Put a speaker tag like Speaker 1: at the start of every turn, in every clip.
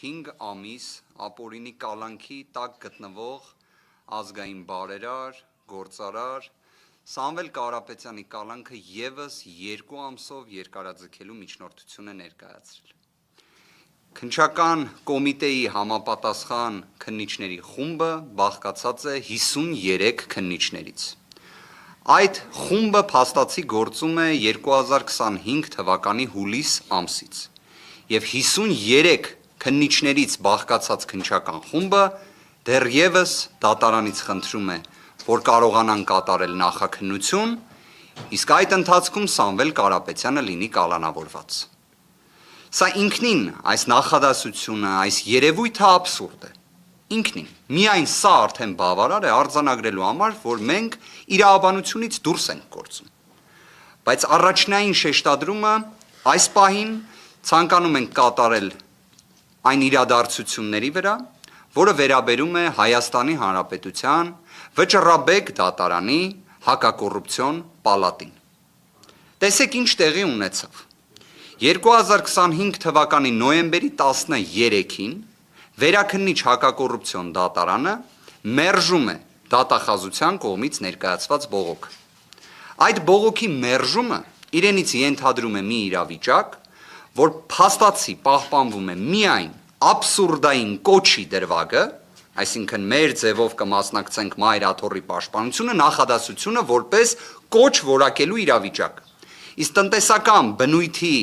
Speaker 1: 5 ամիս ապօրինի կալանքի տակ գտնվող ազգային բարերար, գործարար Սամվել Կարապետյանի կալանքը ևս 2 ամսով երկարաձգելու միջնորդություն է ներկայացրել։ Քննչական կոմիտեի համապատասխան քննիչների խումբը բաղկացած է 53 քննիչներից։ Այդ խումբը փաստացի գործում է 2025 թվականի հուլիս ամսից և 53 քննիչներից բաղկացած քննչական խումբը դեռևս դատարանից խնդրում է, որ կարողանան կատարել նախաքննություն, իսկ այդ ընթացքում Սամվել Կարապետյանը լինի կալանավորված։ Սա ինքնին այս նախադասությունը, այս երևույթը աբսուրդ է։ Ինքնին, միայն սա արդեն բավարար է արձանագրելու համար, որ մենք իրավաբանությունից դուրս ենք գործում։ Բայց առաջնային շեշտադրումը այս պահին ցանկանում ենք կատարել այն իրադարձությունների վրա, որը վերաբերում է Հայաստանի Հանրապետության Վճռաբեկ դատարանի հակակոռուպցիոն պալատին։ Տեսեք ինչ տեղի ունեցավ։ 2025 թվականի նոյեմբերի 13-ին վերաքննիչ հակակոռուպցիոն դատարանը մերժում է դատախազության կողմից ներկայացված բողոքը։ Այդ բողոքի մերժումը իրենից ենթադրում է մի իրավիճակ, որ փաստացի պահպանվում է միայն աբսուրդային կոչի դրվագը, այսինքն մեր ձևով կմասնակցենք Մայր աթոռի պաշտպանությունը, նախադասությունը որպես կոչ որակելու իրավիճակ։ Իսկ տնտեսական բնույթի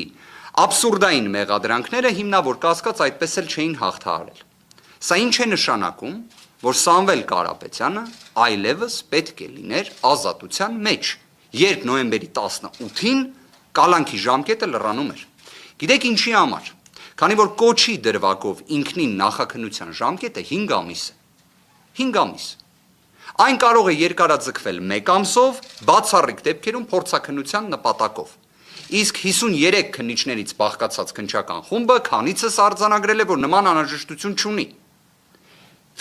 Speaker 1: աբսուրդային մեղադրանքները հիմնավոր կասկած այդպես էլ չէին հաղթահարել։ Սա ինչ է նշանակում, որ Սամվել Կարապետյանը այլևս պետք է լիներ ազատության մեջ, երբ նոյեմբերի 18-ին կալանքի ժամկետը լրանում էր։ Գիտեք ինչի համար, քանի որ կոչի դրվագով ինքնին նախաքննության ժամկետը 5 ամիս է։ 5 ամիս։ Այն կարող է երկարաձգվել 1 ամսով, բացառիկ դեպքերում փորձաքննության նպատակով։ Իսկ 53 քննիչներից բաղկացած քննչական խումբը քանիցս արձանագրել է, որ նման անհրաժեշտություն չունի։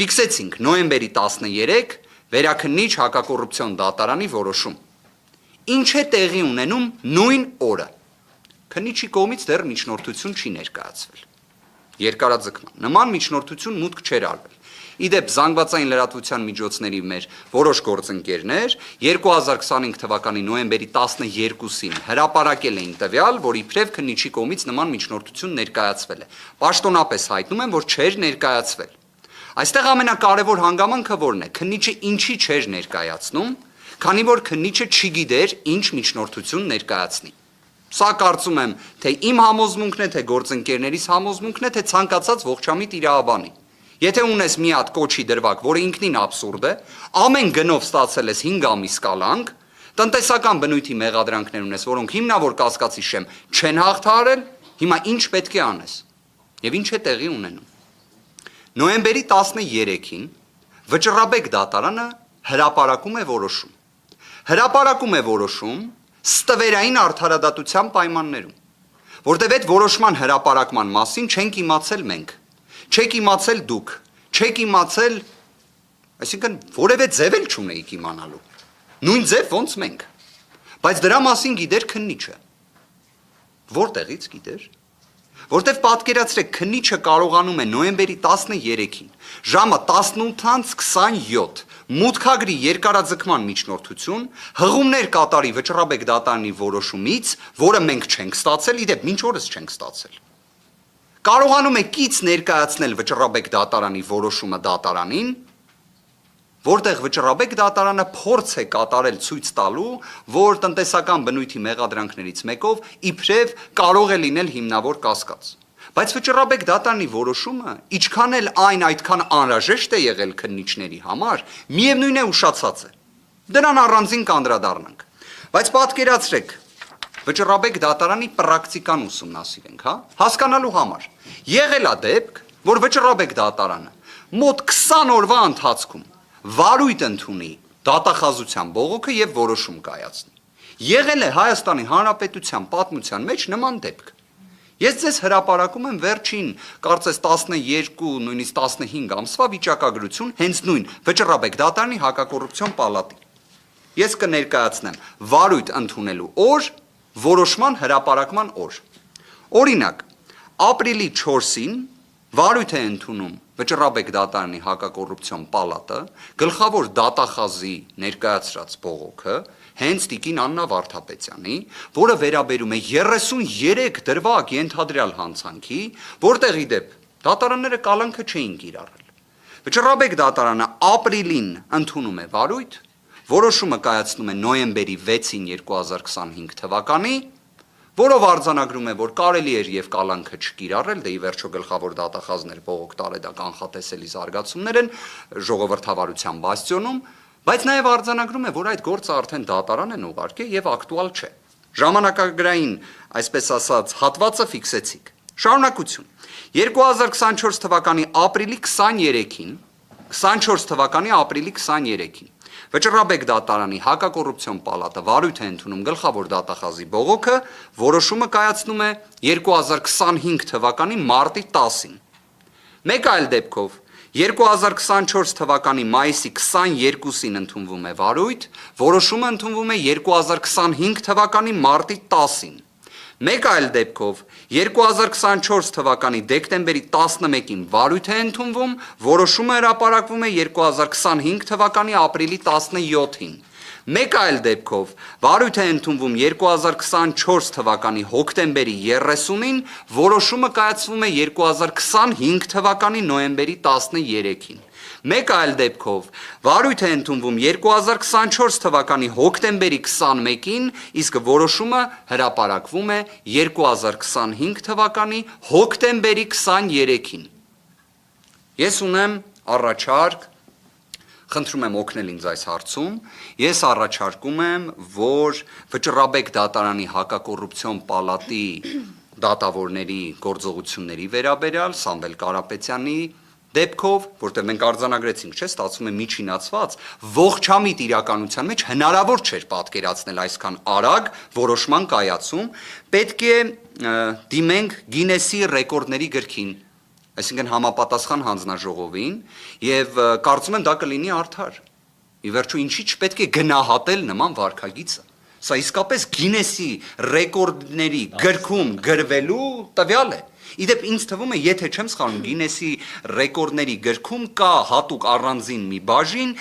Speaker 1: Ֆիքսեցինք նոյեմբերի 13 վերաքննիչ հակակոռուպցիոն դատարանի որոշում։ Ինչ է տեղի ունենում նույն օրը։ Քննիչի կողմից դեռ միջնորդություն չի ներկայացվել։ Երկարաձգման նման միջնորդություն մուտք չէր արվել։ Իդեպ զանգվածային լրատվության միջոցների մեր որոշ գործընկերներ 2025 թվականի նոյեմբերի 12-ին հրապարակել էին տվյալ, որ իբրև քննիչի կողմից նման միջնորդություն ներկայացվել է։ Պաշտոնապես հայտնում են, որ չէր ներկայացվել։ Այստեղ ամենակարևոր հանգամանքը որն է, քննիչը ինչի չէր ներկայացնում, քանի որ քննիչը չգիտեր ինչ միջնորդություն ներկայացնի։ Սա կարծում եմ, թե իմ համոզմունքն է, թե գործընկերներիս համոզմունքն է, թե ցանկացած ողջամիտ իրավաբանի։ Եթե ունես մի հատ կոչի դրվագ, որը ինքնին աբսուրդ է, ամեն գնով ստացել ես 5 ամիս կալանք, տնտեսական բնույթի մեղադրանքներ ունես, որոնք հիմնավոր կասկածի շեմ չեն հաղթահարել, հիմա ինչ պետք է անես։ Եվ ինչ է տեղի ունենում։ Նոյեմբերի 13-ին Վճռաբեկ դատարանը հրապարակում է որոշում։ Հրապարակում է որոշում ստվերային արդարադատության պայմաններում, որտև այդ որոշման հրապարակման մասին չենք իմացել մենք, չեք իմացել դուք, չեք իմացել, այսինքն որևէ ձև էլ չունեիք իմանալու, նույն ձև ոնց մենք, բայց դրա մասին գիտեր քննիչը, որտեղից գիտեր, որտև պատկերացրեք քննիչը կարողանում է նոյեմբերի 13-ին ժամը 18:27 մուտքագրի երկարաձգման միջնորդություն, հղումներ կատարի Վճռաբեկ դատարանի որոշումից, որը մենք չենք ստացել, իդեպ մինչ օրս չենք ստացել։ Կարողանում է կից ներկայացնել Վճռաբեկ դատարանի որոշումը դատարանին, որտեղ Վճռաբեկ դատարանը փորձ է կատարել ցույց տալու, որ տնտեսական բնույթի մեղադրանքներից մեկով իբրև կարող է լինել հիմնավոր կասկած։ Բայց Վճռաբեկ դատարանի որոշումը, ինչքան էլ այն այդքան անհրաժեշտ է եղել քննիչների համար, միևնույն է ուշացած է։ Դրան առանձին կանդրադառնանք։ Բայց պատկերացրեք, Վճռաբեկ դատարանի պրակտիկան ուսումնասիրենք, հասկանալու համար։ Եղել է դեպք, որ Վճռաբեկ դատարանը մոտ 20 օրվա ընթացքում վարույթ ընդունի դատախազության բողոքը եւ որոշում կայացնի։ Եղել է Հայաստանի Հանրապետության պատմության մեջ նման դեպք։ Ես ձեզ հրապարակում եմ վերջին, կարծես 12, նույնիսկ 15 ամսվա վիճակագրություն հենց նույն Վճռաբեկ դատարանի հակակոռուպցիոն պալատի։ Ես կներկայացնեմ վարույթ ընդունելու օր, որոշման հրապարակման օր։ Օրինակ, ապրիլի 4-ին վարույթ է ընդունում Վճռաբեկ դատարանի հակակոռուպցիոն պալատը, գլխավոր դատախազի ներկայացրած բողոքը, հենց տիկին Աննա Վարդապետյանի, որը վերաբերում է 33 դրվագ ենթադրյալ հանցանքի, որտեղ ի դեպ դատարանները կալանքը չէին կիրառել։ Վճռաբեկ դատարանը ապրիլին ընդունում է վարույթ, որոշումը կայացնում է նոյեմբերի 6-ին 2025 թվականի, որով արձանագրում է, որ կարելի էր եւ կալանքը չկիրառել, դե ի վերջո գլխավոր դատախազներ բողոք տարել դա կանխատեսելի զարգացումներ են ժողովրդավարության բաստիոնում, բայց նաեւ արձանագրում է, որ այդ գործը արդեն դատարան են ուղարկել եւ ակտուալ չէ։ Ժամանակագրային, այսպես ասած, հատվածը ֆիքսեցիք։ Շարունակություն։ 2024 թվականի ապրիլի 23-ին Վճռաբեկ դատարանի հակակոռուպցիոն պալատը վարույթ է ընդունում գլխավոր դատախազի բողոքը, որոշումը կայացնում է 2025 թվականի մարտի 10-ին։ Մեկ այլ դեպքով 2024 թվականի մայիսի 22-ին ընդունվում է վարույթ, որոշումը ընդունվում է 2025 թվականի մարտի 10-ին։ Մեկ այլ դեպքով 2024 թվականի դեկտեմբերի 11-ին վարույթ է ընդունվում, որոշումը հրապարակվում է 2025 թվականի ապրիլի 17-ին։ Մեկ այլ դեպքով վարույթ է ընդունվում 2024 թվականի հոկտեմբերի 30-ին, որոշումը կայացվում է 2025 թվականի նոյեմբերի 13-ին։ Մեկ այլ դեպքով վարույթ է ընդունվում 2024 թվականի հոկտեմբերի 21-ին, իսկ որոշումը հրապարակվում է 2025 թվականի հոկտեմբերի 23-ին։ Ես ունեմ առաջարկ, խնդրում եմ օգնել ինձ այս հարցում, ես առաջարկում եմ, որ Վճռաբեկ դատարանի հակակոռուպցիոն պալատի դատավորների գործողությունների վերաբերյալ Սամվել Կարապետյանի դեպքով, որտեղ մենք արձանագրեցինք, չէ, ստացվում է միջինացված, ողջամիտ իրականության մեջ հնարավոր չէր պատկերացնել այսքան արագ որոշման կայացում, պետք է դիմենք Գինեսի ռեկորդների գրքին, այսինքն համապատասխան հանձնաժողովին, եւ կարծում եմ դա կլինի արդար։ Ի վերջո ինչի՞ չպետք է գնահատել նման վարքագիծը։ Սա իսկապես Գինեսի ռեկորդների գրքում գրվելու տվյալ է։ Իդեպ ինձ թվում է, եթե չեմ սխալվում, Գինեսի ռեկորդների գրքում կա հատուկ առանձին մի բաժին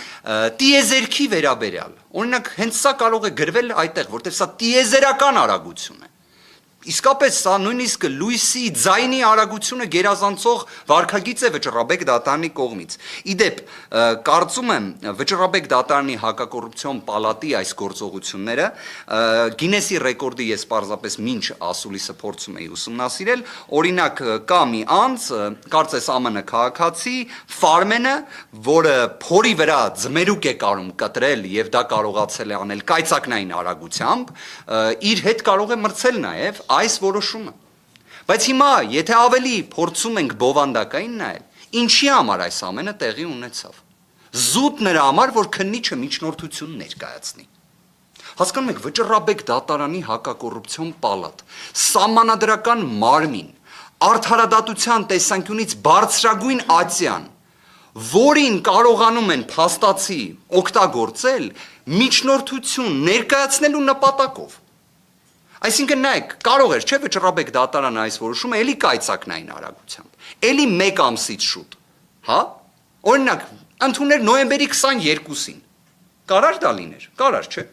Speaker 1: տիեզերքի վերաբերյալ։ Օրինակ, հենց սա կարող է գրվել այդտեղ, որտեղ սա տիեզերական արագություն է։ Իսկապես սա նույնիսկ լույսի ձայնի արագությունը գերազանցող վարքագիծ է Վճռաբեկ դատարանի կողմից։ Իդեպ, կարծում եմ Վճռաբեկ դատարանի հակակոռուպցիոն պալատի այս գործողությունները Գինեսի ռեկորդի ես պարզապես մինչ ասուլիսը փորձում էի ուսումնասիրել, օրինակ կա մի անձ, կարծես ԱՄՆ քաղաքացի Ֆարմենը, որը փորի վրա ձմերուկ է կարում կտրել եւ դա կարողացել է անել կայծակնային արագությամբ, իր հետ կարող է մրցել նաեւ այս որոշումը։ Բայց հիմա, եթե ավելի փորձում ենք բովանդակային նայել, ինչի համար այս ամենը տեղի ունեցավ։ Զուտ նրա համար, որ քննիչը միջնորդություն ներկայացնի։ Հասկանում եք, Վճռաբեկ դատարանի հակակոռուպցիոն պալատ, սահմանադրական մարմին, արդարադատության տեսանկյունից բարձրագույն ատյան, որին կարողանում են փաստացի օգտագործել միջնորդություն ներկայացնելու նպատակով։ Այսինքն նայեք, կարող էր, չէ, Վճռաբեկ դատարանը այս որոշումը էլի կայծակնային արագությամբ, էլի մեկ ամսից շուտ, հա? Օրինակ, ընդուներ նոյեմբերի 22-ին, կարար դա լիներ, կարար, չէ։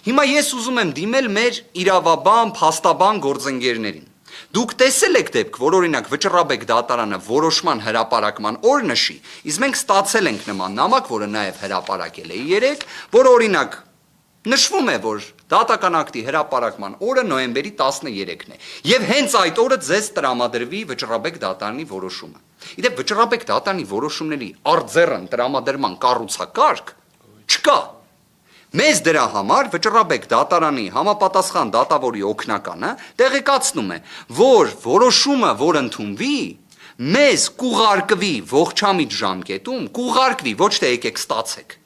Speaker 1: Հիմա ես ուզում եմ դիմել մեր իրավաբան, փաստաբան գործընկերներին։ Դուք տեսել եք դեպք, որ օրինակ Վճռաբեկ դատարանը որոշման հրապարակման օր նշի, իսկ մենք ստացել ենք նման նամակ, որը նաև հրապարակել է 3, որ օրինակ նշվում է, որ դատական ակտի հրապարակման օրը նոյեմբերի 13-ն է, եւ հենց այդ օրը ձեզ տրամադրվի Վճռաբեկ դատարանի որոշումը։ Իդեպ Վճռաբեկ դատարանի որոշումների արձեռն տրամադրման կառուցակարգ չկա։ Մեզ դրա համար Վճռաբեկ դատարանի համապատասխան դատավորի օգնականը տեղեկացնում է, որ որոշումը, որ ընդունվի, մեզ կուղարկվի ողջամիտ ժամկետում, կուղարկվի, ոչ թե եկեք ստացեք։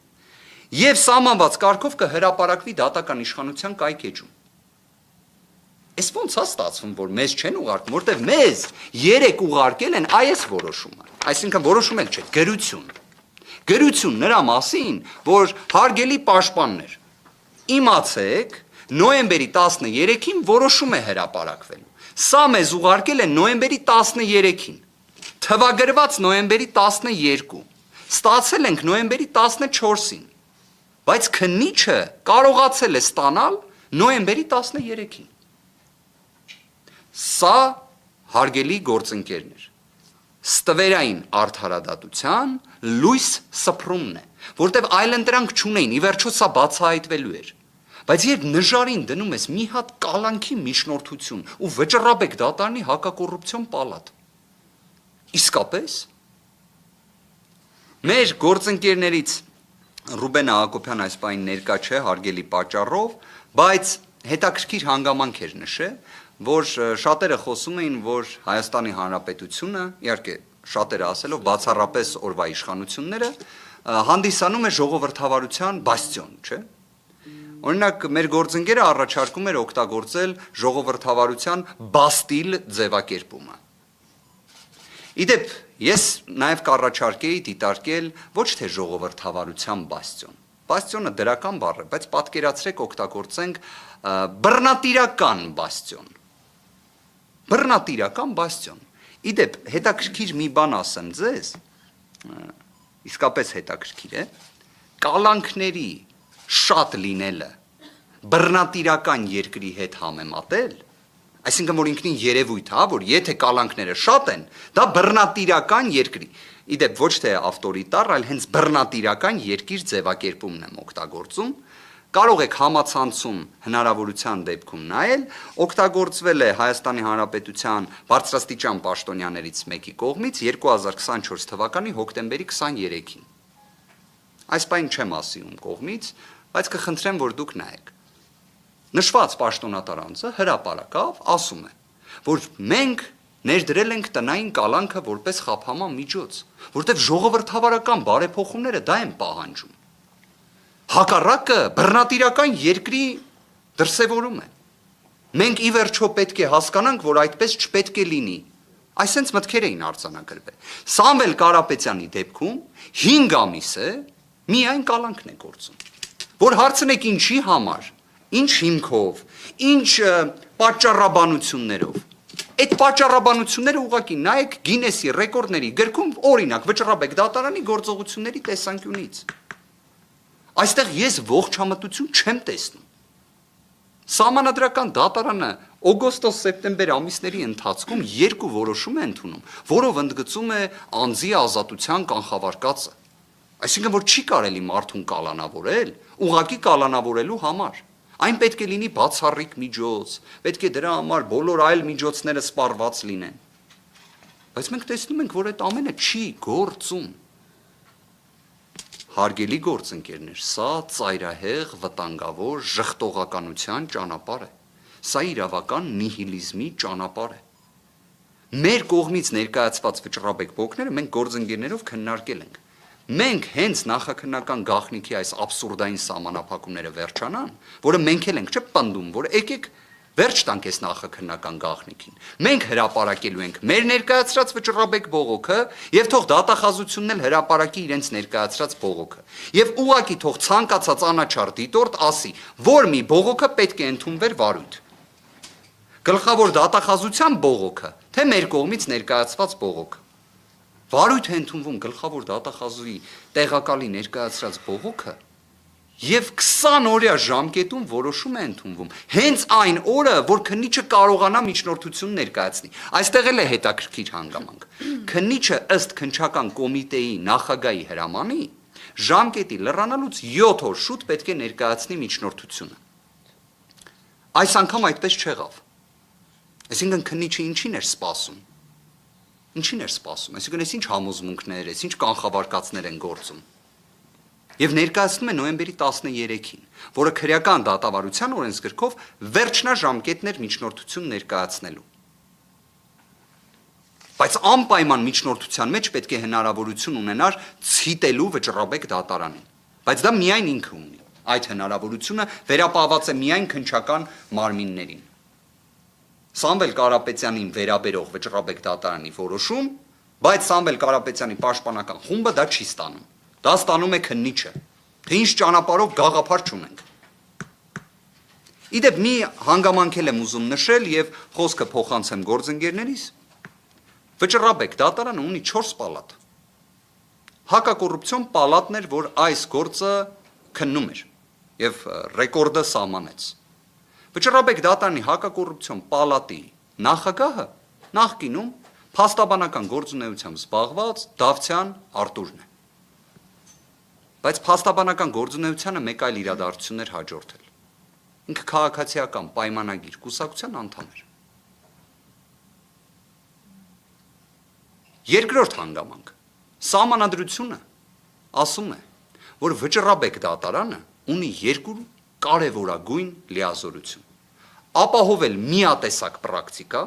Speaker 1: Եվ սահմանված կարգով կհրապարակվի դատական իշխանության կայքեջում։ Էս ոնց է ստացվում, որ մեզ չեն ուղարկում, որտեղ մեզ 3 ուղարկել են այս որոշումը, այսինքն որոշում էլ չէ, գրություն նրա մասին, որ հարգելի պաշտպաններ, իմացեք, նոյեմբերի 13-ին որոշում է հրապարակվելու։ Սա մեզ ուղարկել է նոյեմբերի 13-ին։ թվագրված նոյեմբերի 12, ստացել ենք նոյեմբերի 14-ին, բայց քննիչը կարողացել է ստանալ նոյեմբերի 13-ին։ Սա հարգելի գործընկերներ, ստվերային արդարադատության լույս սփռումն է, որտեվ այլընտրանք չունեին, ի վերջո սա բացահայտվելու էր։ Բայց երբ նժարին դնում ես մի հատ կալանքի միջնորդություն ու վճռաբեկ դատարանի հակակոռուպցիոն պալատ, իսկապես մեր գործընկերներից Ռուբեն Հակոբյան այս պահին ներկա չէ հարգելի պատճառով, բայց հետաքրքիր հանգամանք էր նշել, որ շատերը խոսում էին, որ Հայաստանի Հանրապետությունը, իհարկե շատերը ասելով բացառապես օրվա իշխանությունները, հանդիսանում է ժողովրդավարության բաստիոն, չէ՞։ Օրինակ մեր գործընկերը առաջարկում էր օգտագործել ժողովրդավարության բաստիլ ձևակերպումը։ Իդեպ ես նաև կառաջարկեի դիտարկել ոչ թե ժողովրդավարության բաստիոն։ Բաստիոնը դրական բառ է, բայց պատկերացրեք օգտագործենք բռնատիրական բաստիոն։ Բռնատիրական բաստիոն։ Իդեպ հետաքրքիր մի բան ասեմ ձեզ, իսկապես հետաքրքիր է, կալանքների շատ լինելը բռնատիրական երկրի հետ համեմատել, այսինքն որ ինքնին երևույթ է, որ եթե կալանքները շատ են, դա բռնատիրական երկրի, իդեպ ոչ թե ավտորիտար, այլ հենց բռնատիրական երկիր ձևակերպումն եմ օգտագործում, կարող եք համացանցում հնարավորության դեպքում նայել, օգտագործվել է Հայաստանի Հանրապետության բարձրաստիճան պաշտոնյաներից մեկի կողմից 2024 թվականի հոկտեմբերի 23-ին։ Այս բան չեմ ասի ում կողմից, բայց կխնդրեմ, որ դուք նայեք։ Նշված պաշտոնատար անձը հրապարակավ ասում է, որ մենք ներդրել ենք տնային կալանքը որպես խափանման միջոց, որտեղ ժողովրդավարական բարեփոխումները դա են պահանջում։ Հակառակը բռնատիրական երկրի դրսևորում է։ Մենք ի վերջո պետք է հասկանանք, որ այդպես չպետք է լինի։ Այսենց մտքեր էին արձանագրվել։ Սամվել Կարապետյանի դեպքում 5 ամիս է միայն կալանքն է գործում։ Որ հարցնեք ինչի համար, ինչ հիմքով, ինչ պատճառաբանություններով։ Այդ պատճառաբանությունները ուղղակի նայեք Գինեսի ռեկորդների գրքում օրինակ վճռաբեկ դատարանի գործողությունների տեսանկյունից։ Այստեղ ես ողջամտություն չեմ տեսնում։ Սահմանադրական դատարանը օգոստոս-սեպտեմբեր ամիսների ընթացքում 2 որոշում է ընդունում, որով ընդգծում է անձի ազատության կանխավարկածը։ Այսինքն որ չի կարելի մարդուն կալանավորել, ուղղակի կալանավորելու համար։ Այն պետք է լինի բացառիկ միջոց, պետք է դրա համար բոլոր այլ միջոցները սպառված լինեն։ Բայց մենք տեսնում ենք, որ այդ ամենը չի գործում։ Հարգելի գործընկերներ, սա ծայրահեղ, վտանգավոր ժխտողականության ճանապարհ է։ Սա իրավական նիհիլիզմի ճանապարհ է։ Մեր կողմից ներկայացված վճռաբեկ բոկները մենք գործընկերներով քննարկել ենք։ Մենք հենց նախաքննական գաղտնիքի այս աբսուրդային սահմանափակումները վերջանան, որը մենք էլ ենք չպնդում, որ եկեք վերջ տանք այս նախաքննական գաղտնիքին։ Մենք հրապարակելու ենք մեր ներկայացրած վճռաբեկ բողոքը եւ թող դատախազությունն էլ հրապարակի իրենց ներկայացրած բողոքը։ Եվ ուղակի թող ցանկացած անաչառ դիտորդ ասի, որ մի բողոքը պետք է ընդունվեր վարույթ։ Գլխավոր դատախազության բողոքը, թե մեր կողմից ներկայացված բողոքը։ Վարույթ է ընդունվում գլխավոր դատախազուի տեղակալի ներկայացրած բողոքը եւ 20 օրյա ժամկետում որոշում է ընդունվում։ Հենց այն օրը, որ քննիչը կարողանա միջնորդություն ներկայացնի։ Այստեղ էլ է հետաքրքիր հանգամանք։ Քննիչը ըստ քննչական կոմիտեի նախագահի հրամանի ժամկետի լրանալուց 7 օր շուտ պետք է ներկայացնի միջնորդությունը։ Այս անգամ այդպես չեղավ։ Այսինքն քննիչը ինչին էր սպասում։ Ինչին էր սպասում, այսինքն այս ինչ համոզմունքներ, այս ինչ կանխավարկածներ են գործում։ Եվ ներկայացնում է նոյեմբերի 13-ին, որը քրեական դատավարության օրենսգրքով վերջնաժամկետն էր միջնորդություն ներկայացնելու։ Բայց անպայման միջնորդության մեջ պետք է հնարավորություն ունենար ցիտելու վճռաբեկ դատարանին։ Բայց դա միայն ինքը ունի։ Այդ հնարավորությունը վերապահված է միայն քննչական մարմիններին։ Սամվել Կարապետյանին վերաբերող վճռաբեկ դատարանի որոշում, բայց Սամվել Կարապետյանի պաշտպանական խումբը դա չի ստանում։ Դա ստանում է քննիչը, թե ինչ ճանապարհով գաղափար չունենք։ Իդեպ մի հանգամանք եմ ուզում նշել եւ խոսքը փոխանցեմ գործընկերներիս։ Վճռաբեկ դատարանը ունի 4 պալատ։ Հակակոռուպցիոն պալատն էր, որ այս գործը քննում էր եւ ռեկորդը սահմանեց։ Վճռաբեկ դատարանի հակակոռուպցիոն պալատի նախագահը նախկինում փաստաբանական գործունեությամբ զբաղված Դավթյան Արտուրն է։ Բայց փաստաբանական գործունեությանը մեկ այլ իրադարձություն էր հաջորդել։ Ինքը քաղաքացիական պայմանագիր կուսակցության անդամ էր։ Երկրորդ հանգամանք սահմանադրությունը ասում է, որ վճռաբեկ դատարանը ունի 2 կարևորագույն լիազորություն։ Ապահովել միատեսակ պրակտիկա,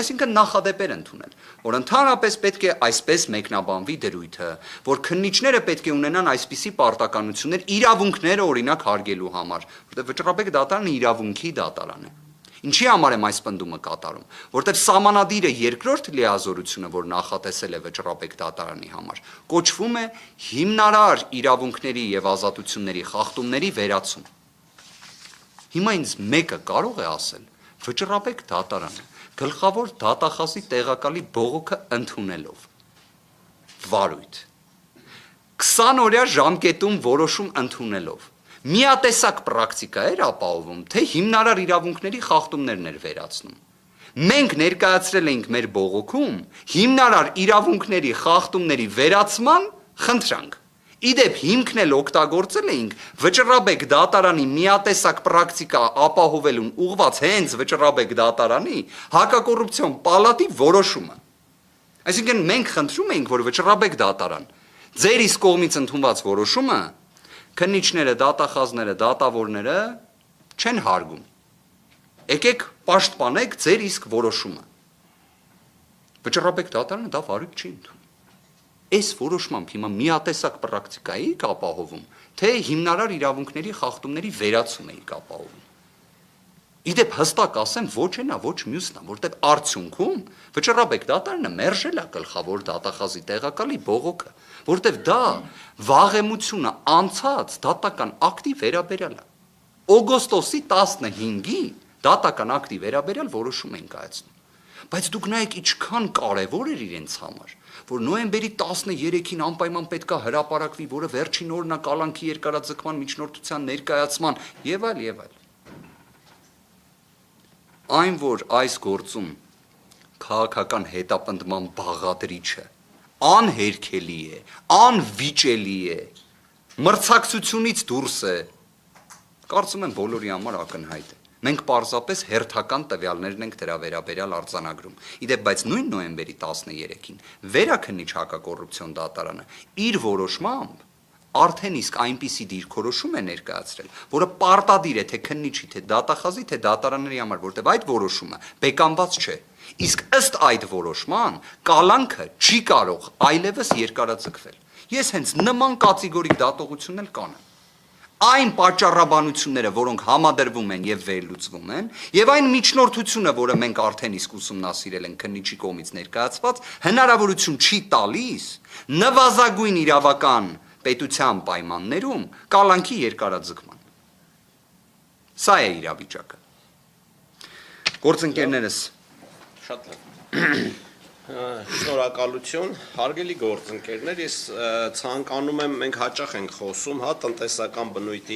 Speaker 1: այսինքն նախադեպեր ընդունել, որ ընդհանրապես պետք է այսպես մեկնաբանվի դրույթը, որ քննիչները պետք է ունենան այսպիսի պարտականություններ իրավունքները օրինակ հարգելու համար, որտեղ վճռաբեկ դատարանը իրավունքի դատարան է։ Ինչի համար եմ այս պնդումը կատարում, որտեղ սահմանադիրը երկրորդ լիազորությունը, որ նախատեսել է վճռաբեկ դատարանի համար, կոչվում է հիմնարար իրավունքների եւ ազատությունների խախտումների վերացում։ Հիմա ինձ մեկը կարող է ասել, վճռաբեկ դատարանը գլխավոր դատախազի տեղակալի բողոքը ընդունելով վարույթ 20 օրյա ժամկետում որոշում ընդունելով միատեսակ պրակտիկա էր ապահովում, թե հիմնարար իրավունքների խախտումներն էր վերացնում։ Մենք ներկայացրել էինք մեր բողոքում հիմնարար իրավունքների խախտումների վերացման խնդրանք։ Իդեպ հիմքն էլ օգտագործել էինք վճռաբեկ դատարանի միատեսակ պրակտիկա ապահովելուն ուղղված հենց վճռաբեկ դատարանի հակակոռուպցիոն պալատի որոշումը։ Այսինքն մենք խնդրում էինք, որ վճռաբեկ դատարան ձեր իսկ կողմից ընդունված որոշումը քննիչները, դատախազները, դատավորները չեն հարգում։ Եկեք պաշտպանեք ձեր իսկ որոշումը։ Վճռաբեկ դատարանը դա վարույթ չի ընդունում։ Այս որոշմամբ հիմա միատեսակ պրակտիկայիք ապահովում, թե հիմնարար իրավունքների խախտումների վերացում էիք ապահովում։ Իդեպ հստակ ասեմ, ոչ այնա, ոչ մյուսն է, որտեղ արդյունքում վճռաբեկ դատարանը մերժել է գլխավոր դատախազի տեղակալի բողոքը, որտեղ դա վաղեմությունը անցած դատական ակտի վերաբերյալ է։ Օգոստոսի 15-ի դատական ակտի վերաբերյալ որոշում են կայացնում։ Բայց դուք նայեք ինչքան կարևոր էր իրենց համար, որ նոյեմբերի 13-ին անպայման պետքա հրապարակվի, որը վերջին օրն է կալանքի երկարաձգման միջնորդության ներկայացման եւ այլ։ Այն, որ այս գործում քաղաքական հետապնդման բաղադրիչը անհերքելի է, անվիճելի է, մրցակցությունից դուրս է, կարծում եմ բոլորի համար ակնհայտ է։ Մենք պարզապես հերթական տվյալներն ենք դրա վերաբերյալ արձանագրում։ Իդեպ, բայց նույն նոյեմբերի 13-ին վերաքննիչ հակակոռուպցիոն դատարանը իր որոշմամբ արդեն իսկ այնպիսի դիրքորոշում է ներկայացրել, որը պարտադիր է թե քննիչի, թե դատախազի, թե դատարանների համար, որտեղ այդ որոշումը բեկամված չէ։ Իսկ ըստ այդ որոշման կալանքը չի կարող այլևս երկարաձգվել։ Ես հենց նման կատեգորիկ դատողություններ կանեմ։ Այն պատճառաբանությունները, որոնք համադրվում են եւ վերլուծվում են, եւ այն միջնորդությունը, որը մենք արդեն իսկ ուսումնասիրել ենք քննիչի կողմից ներկայացված, հնարավորություն չի տալիս նվազագույն իրավական պետության պայմաններում կալանքի երկարաձգման։ Սա է իրավիճակը։ Գործընկերներս
Speaker 2: Շատ լավ։ Շնորհակալություն, հարգելի գործընկերներ, ես ցանկանում եմ, մենք հաճախ ենք խոսում, տնտեսական բնույթի